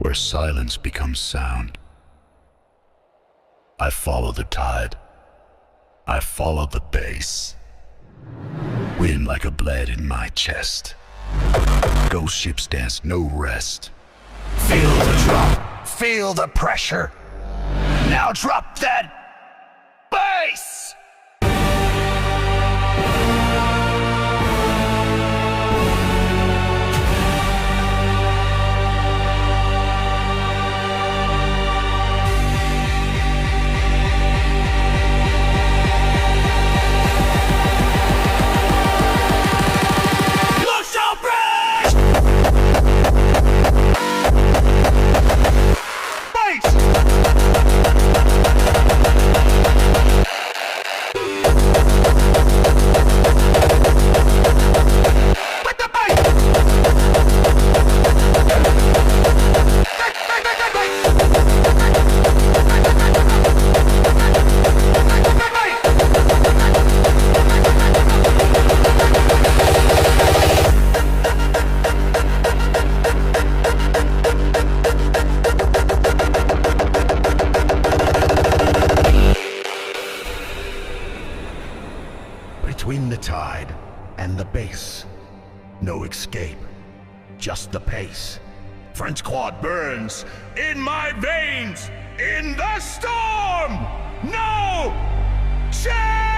where silence becomes sound. I follow the tide. I follow the bass. Wind like a blade in my chest. Ghost ships dance, no rest. Feel the drop, feel the pressure. Now drop that bass! Between the tide and the bass, no escape, just the pace. French quad burns in my veins, in the storm, no change!